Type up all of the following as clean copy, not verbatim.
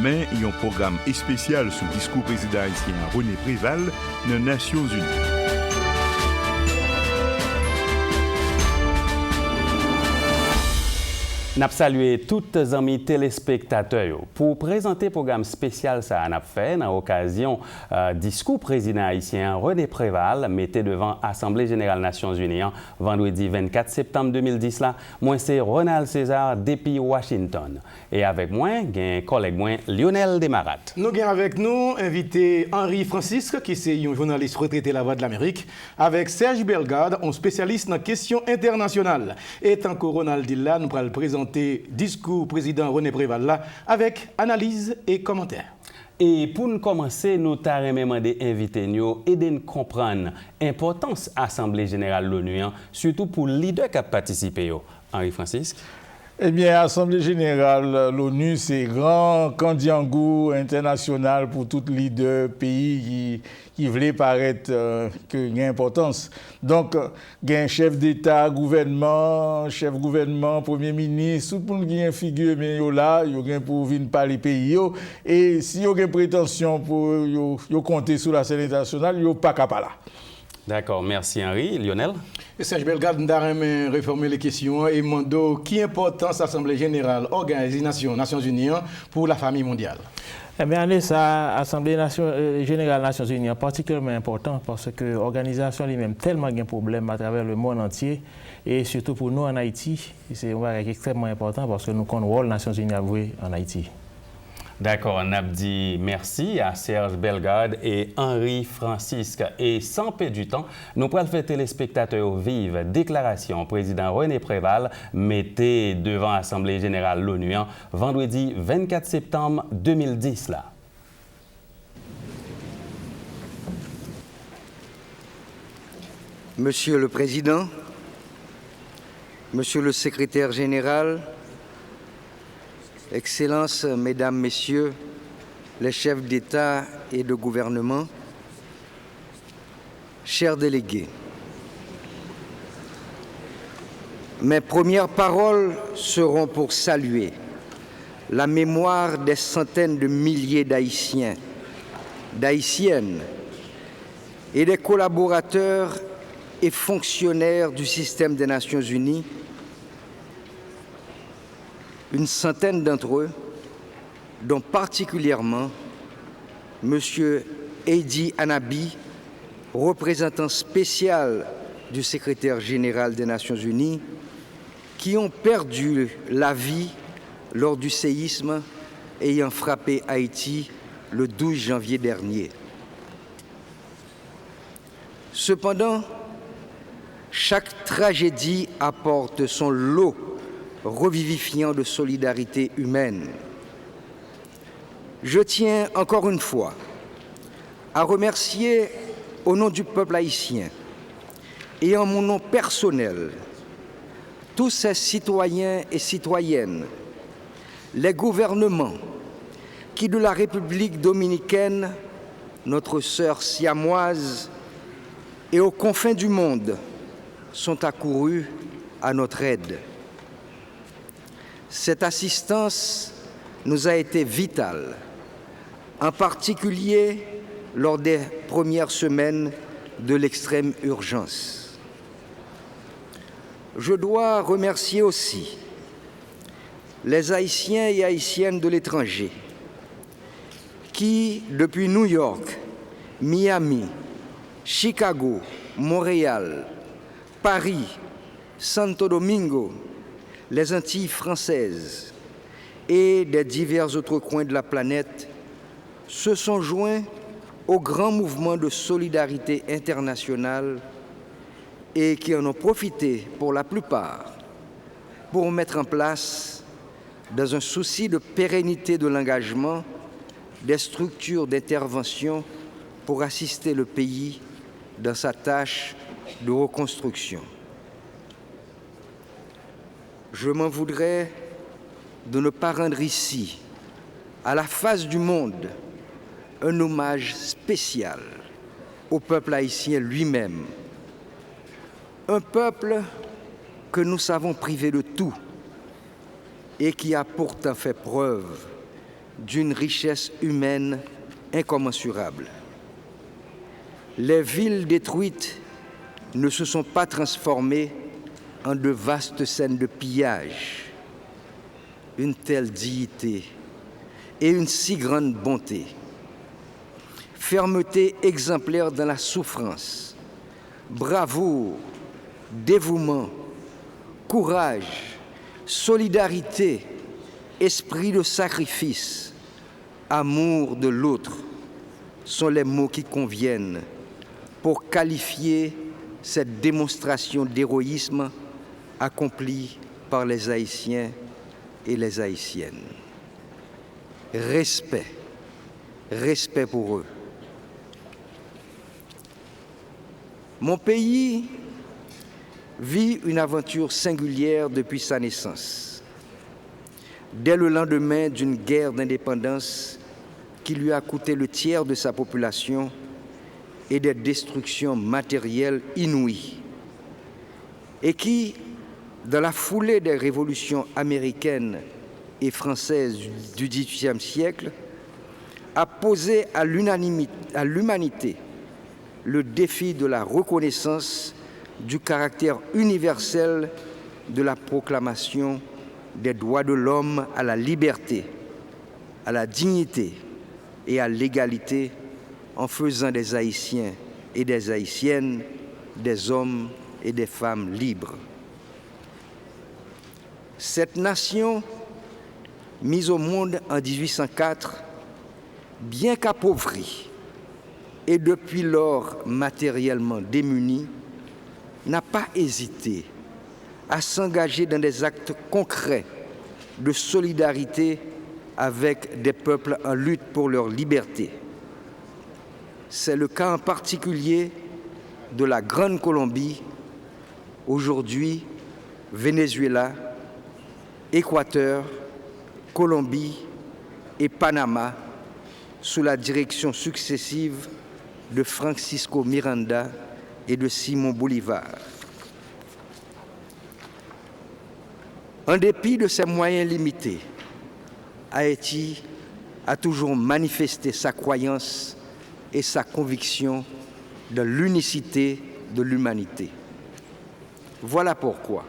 demain, il y a un programme spécial sur le discours président haïtien René Préval dans les Nations Unies. N'a salué toutes les amis téléspectateurs pour présenter le programme spécial ça a fait dans l'occasion discours président haïtien René Préval mettait devant Assemblée générale Nations Unies vendredi 24 septembre 2010 là. Moi c'est Ronald César depuis Washington et avec moi un collègue moi Lionel Desmarat. Nous avons avec nous invité Henri Francisque qui est un journaliste retraité la Voix de l'Amérique avec Serge Bellegarde, un spécialiste dans questions internationales. Et tant que Ronald dit là, nous allons présenter discours président René Préval là avec analyse et commentaires. Et pour nous commencer, nous avons demandé d'inviter nous et de comprendre l'importance de l'Assemblée générale de l'ONU, surtout pour les leaders qui ont participé. Henri Francisque. Eh bien, l'Assemblée générale de l'ONU, c'est grand candiangou international pour tous les leaders pays qui veulent paraître qu'il y a importance. Donc, il y a un chef d'État, gouvernement, premier ministre, tout le monde qui a une figure, mais là, il y a pour venir parler pays. Et si il y a une prétention pour compter sur la scène internationale, il n'y a pas qu'à là. D'accord, merci Henri. Lionel? Serge Bellegarde, nous avons réformé les questions et demandé qui importance l'Assemblée générale, organisation Nations Unies pour la famille mondiale. Eh bien, l'Assemblée générale des Nations Unies est particulièrement importante parce que l'organisation elle-même tellement de problèmes à travers le monde entier et surtout pour nous en Haïti, c'est extrêmement important parce que nous connaissons le rôle des Nations Unies à jouer en Haïti. D'accord, on a dit merci à Serge Bellegarde et Henri Francisque. Et sans perdre du temps, nous pourrons faire téléspectateurs vive déclaration président René Préval mettait devant l'Assemblée générale de l'ONU vendredi 24 septembre 2010 là. Monsieur le Président, Monsieur le Secrétaire général, Excellences, Mesdames, Messieurs, les chefs d'État et de gouvernement, chers délégués, mes premières paroles seront pour saluer la mémoire des centaines de milliers d'Haïtiens, d'Haïtiennes et des collaborateurs et fonctionnaires du système des Nations Unies. Une centaine d'entre eux, dont particulièrement M. Heidi Anabi, représentant spécial du secrétaire général des Nations Unies, qui ont perdu la vie lors du séisme ayant frappé Haïti le 12 janvier dernier. Cependant, chaque tragédie apporte son lot revivifiant de solidarité humaine. Je tiens encore une fois à remercier au nom du peuple haïtien et en mon nom personnel tous ces citoyens et citoyennes, les gouvernements qui de la République dominicaine, notre sœur siamoise, et aux confins du monde sont accourus à notre aide. Cette assistance nous a été vitale, en particulier lors des premières semaines de l'extrême urgence. Je dois remercier aussi les Haïtiens et Haïtiennes de l'étranger qui, depuis New York, Miami, Chicago, Montréal, Paris, Santo Domingo, les Antilles françaises et des divers autres coins de la planète se sont joints au grand mouvement de solidarité internationale et qui en ont profité pour la plupart pour mettre en place, dans un souci de pérennité de l'engagement, des structures d'intervention pour assister le pays dans sa tâche de reconstruction. Je m'en voudrais de ne pas rendre ici, à la face du monde, un hommage spécial au peuple haïtien lui-même. Un peuple que nous savons privé de tout et qui a pourtant fait preuve d'une richesse humaine incommensurable. Les villes détruites ne se sont pas transformées en de vastes scènes de pillage. Une telle dignité et une si grande bonté, fermeté exemplaire dans la souffrance, bravoure, dévouement, courage, solidarité, esprit de sacrifice, amour de l'autre sont les mots qui conviennent pour qualifier cette démonstration d'héroïsme accomplie par les Haïtiens et les Haïtiennes. Respect, respect pour eux. Mon pays vit une aventure singulière depuis sa naissance. Dès le lendemain d'une guerre d'indépendance qui lui a coûté le tiers de sa population et des destructions matérielles inouïes, et qui, dans la foulée des révolutions américaines et françaises du XVIIIe siècle, a posé à l'humanité le défi de la reconnaissance du caractère universel de la proclamation des droits de l'homme à la liberté, à la dignité et à l'égalité, en faisant des Haïtiens et des Haïtiennes des hommes et des femmes libres. Cette nation, mise au monde en 1804, bien qu'appauvrie et depuis lors matériellement démunie, n'a pas hésité à s'engager dans des actes concrets de solidarité avec des peuples en lutte pour leur liberté. C'est le cas en particulier de la Grande Colombie, aujourd'hui Venezuela, Équateur, Colombie et Panama, sous la direction successive de Francisco Miranda et de Simon Bolivar. En dépit de ses moyens limités, Haïti a toujours manifesté sa croyance et sa conviction de l'unicité de l'humanité. Voilà pourquoi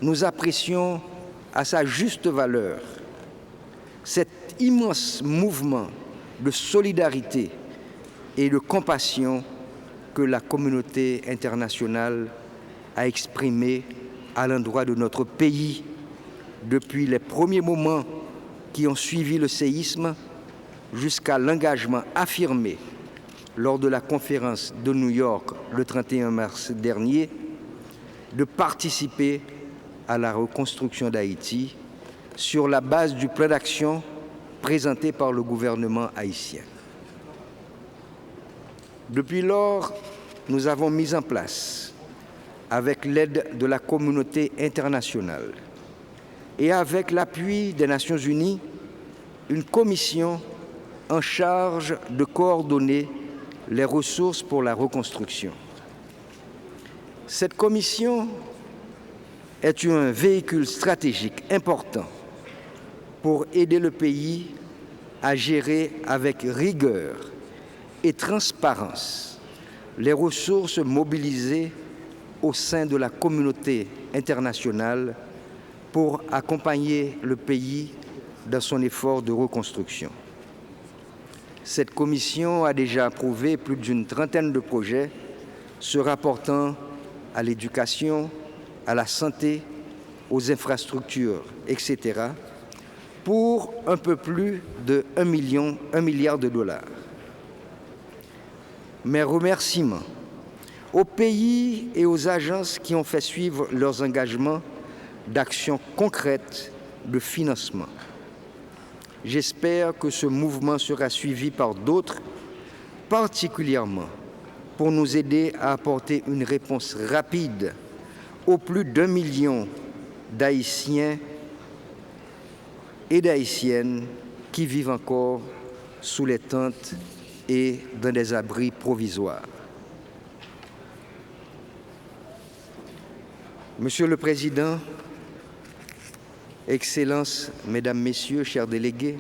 nous apprécions à sa juste valeur cet immense mouvement de solidarité et de compassion que la communauté internationale a exprimé à l'endroit de notre pays depuis les premiers moments qui ont suivi le séisme jusqu'à l'engagement affirmé lors de la conférence de New York le 31 mars dernier de participer à la reconstruction d'Haïti sur la base du plan d'action présenté par le gouvernement haïtien. Depuis lors, nous avons mis en place, avec l'aide de la communauté internationale et avec l'appui des Nations Unies, une commission en charge de coordonner les ressources pour la reconstruction. Cette commission est un véhicule stratégique important pour aider le pays à gérer avec rigueur et transparence les ressources mobilisées au sein de la communauté internationale pour accompagner le pays dans son effort de reconstruction. Cette commission a déjà approuvé plus d'une trentaine de projets se rapportant à l'éducation, à la santé, aux infrastructures, etc., pour un peu plus de 1 milliard de dollars. Mes remerciements aux pays et aux agences qui ont fait suivre leurs engagements d'actions concrètes de financement. J'espère que ce mouvement sera suivi par d'autres, particulièrement pour nous aider à apporter une réponse rapide aux plus d'1 million d'Haïtiens et d'Haïtiennes qui vivent encore sous les tentes et dans des abris provisoires. Monsieur le Président, Excellences, Mesdames, Messieurs, chers délégués,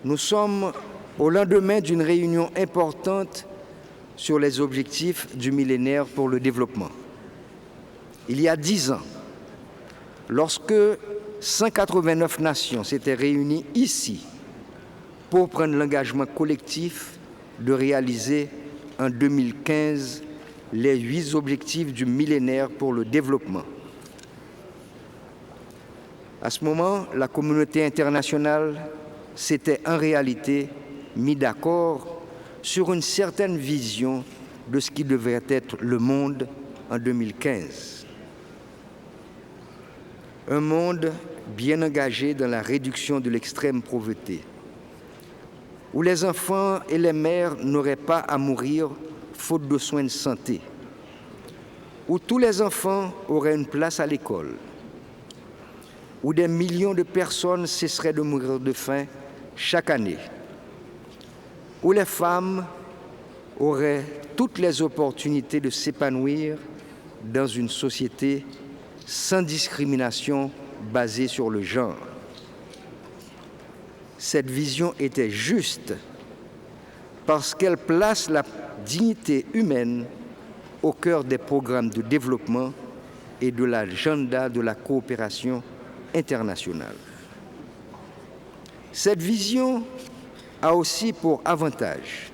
nous sommes au lendemain d'une réunion importante sur les objectifs du millénaire pour le développement. Il y a 10 ans, lorsque 189 nations s'étaient réunies ici pour prendre l'engagement collectif de réaliser en 2015 les 8 objectifs du millénaire pour le développement. À ce moment, la communauté internationale s'était en réalité mis d'accord sur une certaine vision de ce qui devrait être le monde en 2015. Un monde bien engagé dans la réduction de l'extrême pauvreté, où les enfants et les mères n'auraient pas à mourir faute de soins de santé, où tous les enfants auraient une place à l'école, où des millions de personnes cesseraient de mourir de faim chaque année, où les femmes auraient toutes les opportunités de s'épanouir dans une société sans discrimination basée sur le genre. Cette vision était juste parce qu'elle place la dignité humaine au cœur des programmes de développement et de l'agenda de la coopération internationale. Cette vision a aussi pour avantage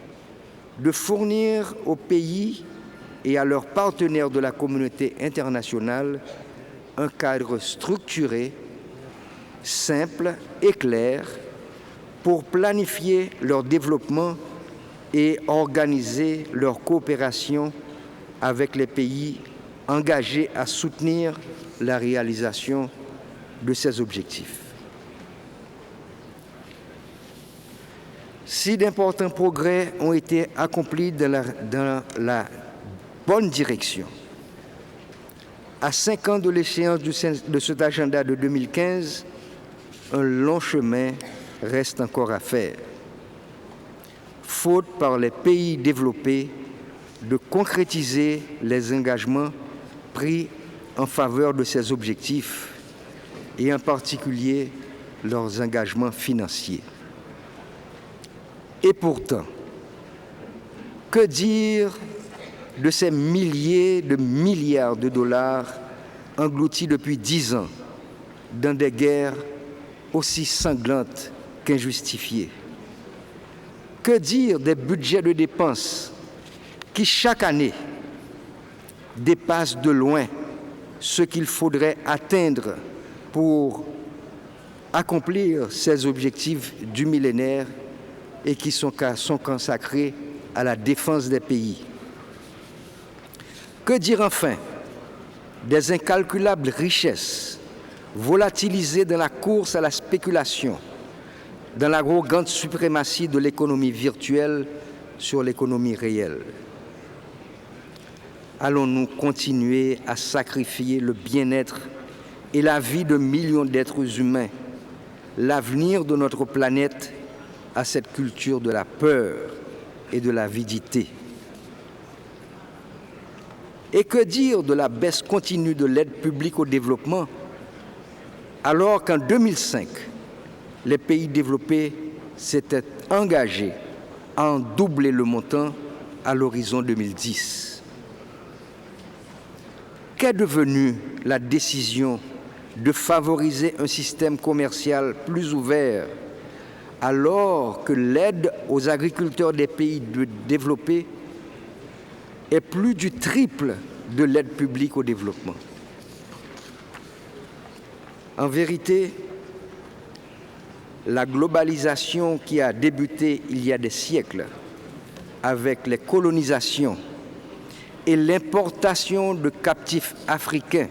de fournir aux pays et à leurs partenaires de la communauté internationale un cadre structuré, simple et clair pour planifier leur développement et organiser leur coopération avec les pays engagés à soutenir la réalisation de ces objectifs. Si d'importants progrès ont été accomplis dans la bonne direction, à 5 ans de l'échéance de cet agenda de 2015, un long chemin reste encore à faire. Faute par les pays développés de concrétiser les engagements pris en faveur de ces objectifs et en particulier leurs engagements financiers. Et pourtant, que dire de ces milliers de milliards de dollars engloutis depuis 10 ans dans des guerres aussi sanglantes qu'injustifiées? Que dire des budgets de dépenses qui, chaque année, dépassent de loin ce qu'il faudrait atteindre pour accomplir ces objectifs du millénaire et qui sont consacrés à la défense des pays? Que dire enfin des incalculables richesses volatilisées dans la course à la spéculation, dans l'arrogante suprématie de l'économie virtuelle sur l'économie réelle? Allons-nous continuer à sacrifier le bien-être et la vie de millions d'êtres humains, l'avenir de notre planète, à cette culture de la peur et de l'avidité? Et que dire de la baisse continue de l'aide publique au développement, alors qu'en 2005, les pays développés s'étaient engagés à en doubler le montant à l'horizon 2010? Qu'est devenue la décision de favoriser un système commercial plus ouvert alors que l'aide aux agriculteurs des pays développés est plus du triple de l'aide publique au développement? En vérité, la globalisation qui a débuté il y a des siècles avec les colonisations et l'importation de captifs africains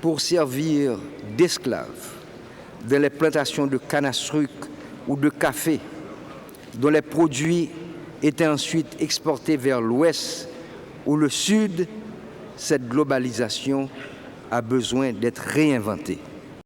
pour servir d'esclaves dans les plantations de canne à sucre ou de café, dont les produits étaient ensuite exportés vers l'Ouest ou le Sud, cette globalisation a besoin d'être réinventée.